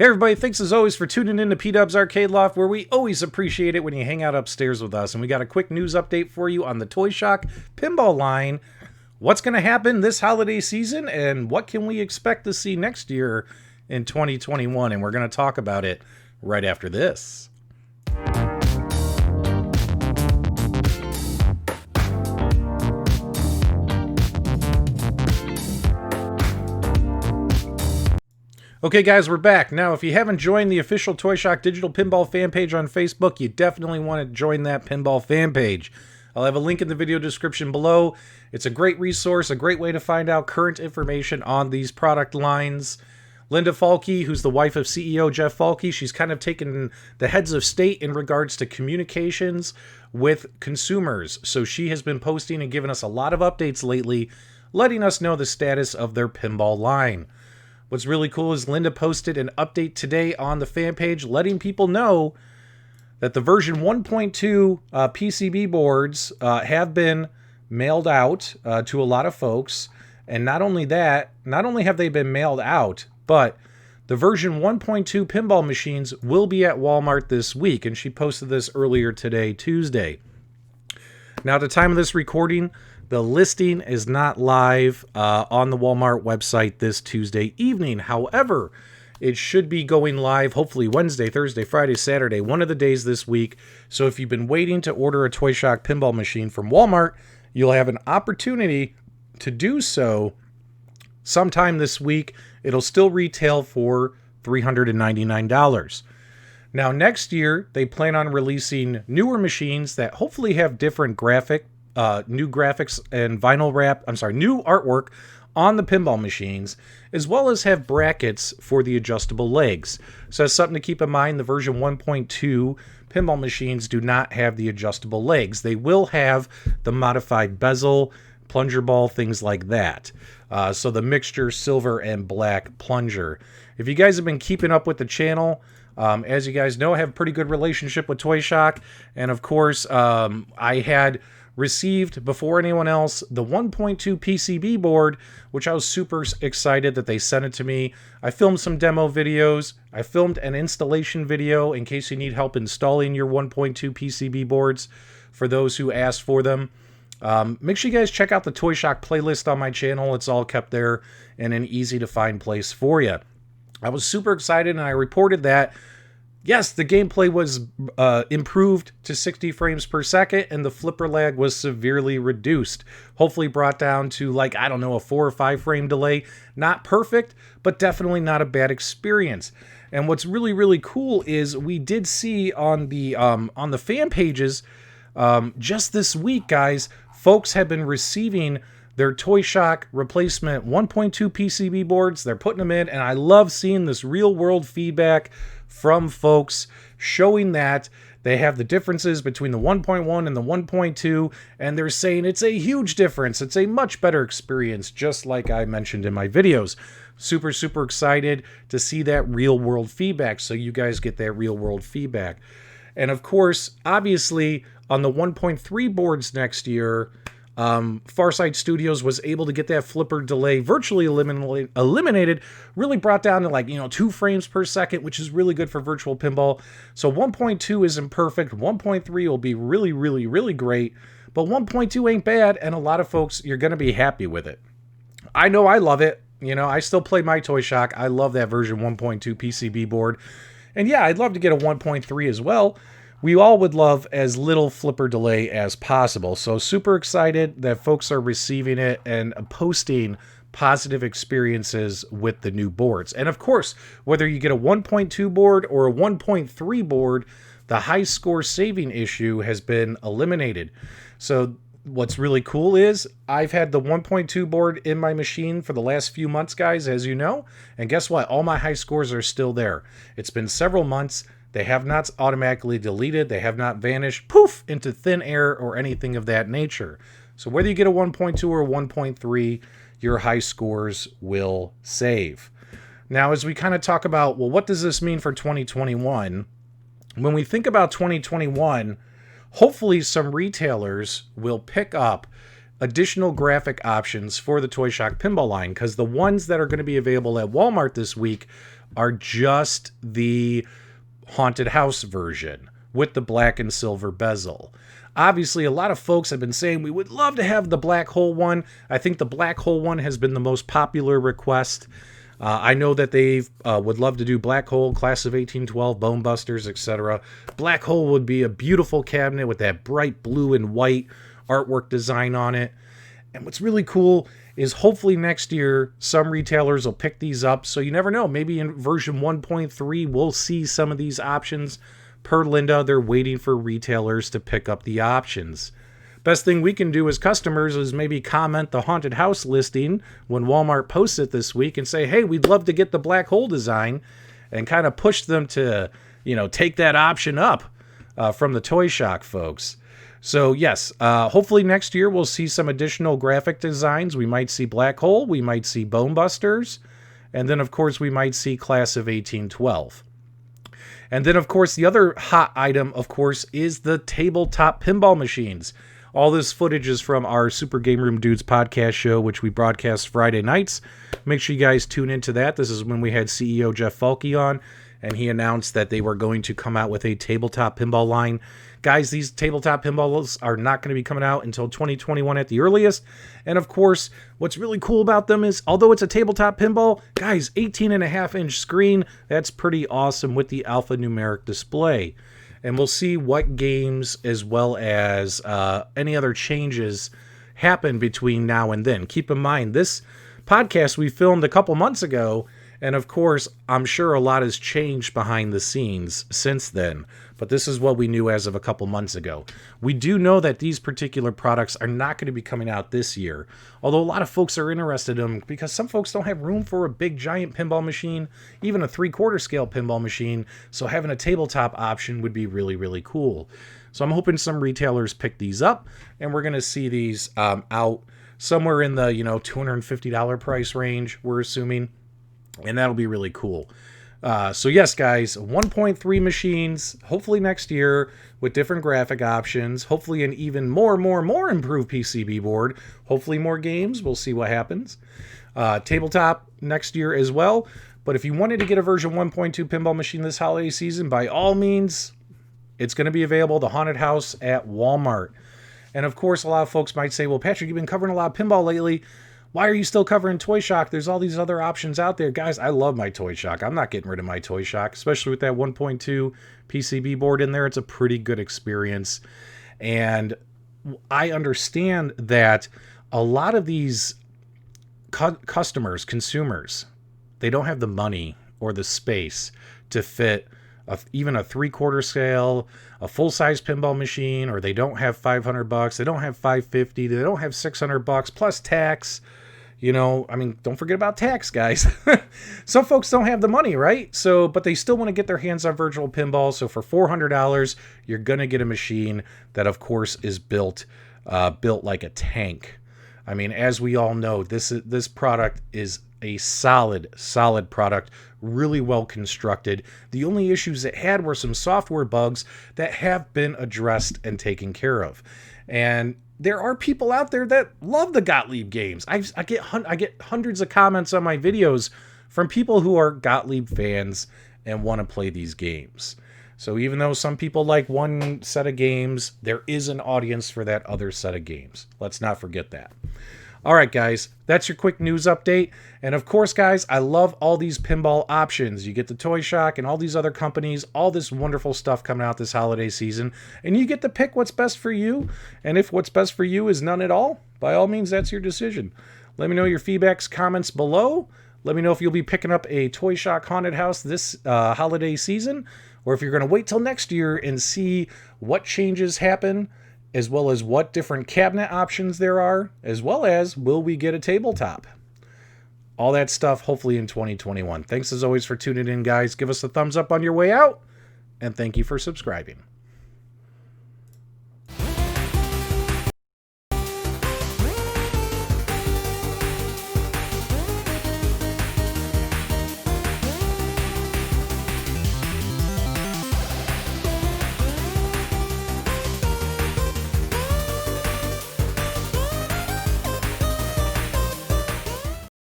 Hey everybody, thanks as always for tuning in to P-Dub's Arcade Loft, where we always appreciate it when you hang out upstairs with us. And we got a quick news update for you on the ToyShock pinball line. What's going to happen this holiday season, and what can we expect to see next year in 2021? And we're going to talk about it right after this. Okay guys, we're back. Now, if you haven't joined the official ToyShock Digital Pinball fan page on Facebook, you definitely want to join that pinball fan page. I'll have a link in the video description below. It's a great resource, a great way to find out current information on these product lines. Linda Falke, who's the wife of CEO Jeff Falke, she's kind of taken the heads of state in regards to communications with consumers. So she has been posting and giving us a lot of updates lately, letting us know the status of their pinball line. What's really cool is Linda posted an update today on the fan page letting people know that the version 1.2 PCB boards have been mailed out to a lot of folks. And not only that, not only have they been mailed out, but the version 1.2 pinball machines will be at Walmart this week. And she posted this earlier today, Tuesday. Now, at the time of this recording, the listing is not live on the Walmart website this Tuesday evening. However, it should be going live hopefully Wednesday, Thursday, Friday, Saturday, one of the days this week. So if you've been waiting to order a ToyShock pinball machine from Walmart, you'll have an opportunity to do so sometime this week. It'll still retail for $399. Now, next year, they plan on releasing newer machines that hopefully have different new graphics and new artwork on the pinball machines, as well as have brackets for the adjustable legs. So that's something to keep in mind. The version 1.2 pinball machines do not have the adjustable legs. They will have the modified bezel, plunger ball, things like that. So the mixture silver and black plunger. If you guys have been keeping up with the channel, as you guys know, I have a pretty good relationship with ToyShock. And of course, I had received before anyone else the 1.2 PCB board, which I was super excited that they sent it to me. I filmed some demo videos. I filmed an installation video in case you need help installing your 1.2 PCB boards for those who asked for them. Make sure you guys check out the ToyShock playlist on my channel. It's all kept there in an easy to find place for you. I was super excited, and I reported that yes, the gameplay was improved to 60 frames per second, and the flipper lag was severely reduced. Hopefully brought down to, like, I don't know, a 4 or 5 frame delay. Not perfect, but definitely not a bad experience. And what's really, really cool is we did see on the fan pages just this week, guys, folks have been receiving their ToyShock replacement 1.2 PCB boards. They're putting them in, and I love seeing this real-world feedback from folks showing that they have the differences between the 1.1 and the 1.2, and they're saying it's a huge difference. It's a much better experience, just like I mentioned in my videos. Super, super excited to see that real-world feedback, so you guys get that real-world feedback. And of course, obviously, on the 1.3 boards next year, Farside Studios was able to get that flipper delay virtually eliminated, really brought down to 2 frames per second, which is really good for virtual pinball. So 1.2 isn't perfect. 1.3 will be really, really, really great, but 1.2 ain't bad, and a lot of folks, you're going to be happy with it. I know I love it. I still play my ToyShock. I love that version 1.2 PCB board. And yeah, I'd love to get a 1.3 as well. We all would love as little flipper delay as possible. So super excited that folks are receiving it and posting positive experiences with the new boards. And of course, whether you get a 1.2 board or a 1.3 board, the high score saving issue has been eliminated. So what's really cool is I've had the 1.2 board in my machine for the last few months, guys, as you know. And guess what? All my high scores are still there. It's been several months. They have not automatically deleted. They have not vanished, poof, into thin air or anything of that nature. So whether you get a 1.2 or a 1.3, your high scores will save. Now, as we kind of talk about, well, what does this mean for 2021? When we think about 2021, hopefully some retailers will pick up additional graphic options for the ToyShock pinball line, because the ones that are going to be available at Walmart this week are just the haunted house version with the black and silver bezel. Obviously, a lot of folks have been saying we would love to have the black hole one. I think the black hole one has been the most popular request. I know that they would love to do Black Hole, Class of 1812, Bone Busters, etc. Black Hole would be a beautiful cabinet with that bright blue and white artwork design on it. And what's really cool is hopefully next year some retailers will pick these up. So you never know. Maybe in version 1.3 we'll see some of these options. Per Linda, they're waiting for retailers to pick up the options. Best thing we can do as customers is maybe comment the haunted house listing when Walmart posts it this week and say, hey, we'd love to get the black hole design, and kind of push them to, take that option up from the ToyShock folks. So yes, hopefully next year we'll see some additional graphic designs. We might see Black Hole, we might see Bone Busters, and then of course we might see Class of 1812. And then of course the other hot item, of course, is the tabletop pinball machines. All this footage is from our Super Game Room Dudes podcast show, which we broadcast Friday nights. Make sure you guys tune into that. This is when we had CEO Jeff Falke on, and he announced that they were going to come out with a tabletop pinball line. Guys, these tabletop pinballs are not going to be coming out until 2021 at the earliest. And of course, what's really cool about them is, although it's a tabletop pinball, guys, 18.5-inch screen, that's pretty awesome with the alphanumeric display. And we'll see what games as well as any other changes happen between now and then. Keep in mind, this podcast we filmed a couple months ago, and of course, I'm sure a lot has changed behind the scenes since then. But this is what we knew as of a couple months ago. We do know that these particular products are not going to be coming out this year, although a lot of folks are interested in them because some folks don't have room for a big giant pinball machine, even a 3/4 scale pinball machine, so having a tabletop option would be really, really cool. So I'm hoping some retailers pick these up, and we're going to see these out somewhere in the $250 price range, we're assuming, and that'll be really cool. So yes, guys, 1.3 machines, hopefully next year with different graphic options, hopefully an even more improved PCB board, hopefully more games. We'll see what happens. Tabletop next year as well. But if you wanted to get a version 1.2 pinball machine this holiday season, by all means, it's going to be available, the Haunted House at Walmart. And of course, a lot of folks might say, well, Patrick, you've been covering a lot of pinball lately. Why are you still covering ToyShock? There's all these other options out there. Guys, I love my ToyShock. I'm not getting rid of my ToyShock, especially with that 1.2 PCB board in there. It's a pretty good experience. And I understand that a lot of these customers, consumers, they don't have the money or the space to fit even a 3/4 scale, a full-size pinball machine, or they don't have $500, they don't have $550, they don't have $600 plus tax. Don't forget about tax, guys. Some folks don't have the money, right? So, but they still want to get their hands on virtual pinball. So for $400, you're going to get a machine that, of course, is built like a tank. As we all know, this product is a solid product, really well constructed. The only issues it had were some software bugs that have been addressed and taken care of. And there are people out there that love the Gottlieb games. I get hundreds of comments on my videos from people who are Gottlieb fans and want to play these games. So even though some people like one set of games, there is an audience for that other set of games. Let's not forget that. All right, guys, that's your quick news update. And of course, guys, I love all these pinball options. You get the ToyShock and all these other companies, all this wonderful stuff coming out this holiday season. And you get to pick what's best for you. And if what's best for you is none at all, by all means, that's your decision. Let me know your feedbacks, comments below. Let me know if you'll be picking up a ToyShock Haunted House this holiday season, or if you're going to wait till next year and see what changes happen, as well as what different cabinet options there are, as well as will we get a tabletop. All that stuff hopefully in 2021. Thanks as always for tuning in, guys. Give us a thumbs up on your way out, and thank you for subscribing.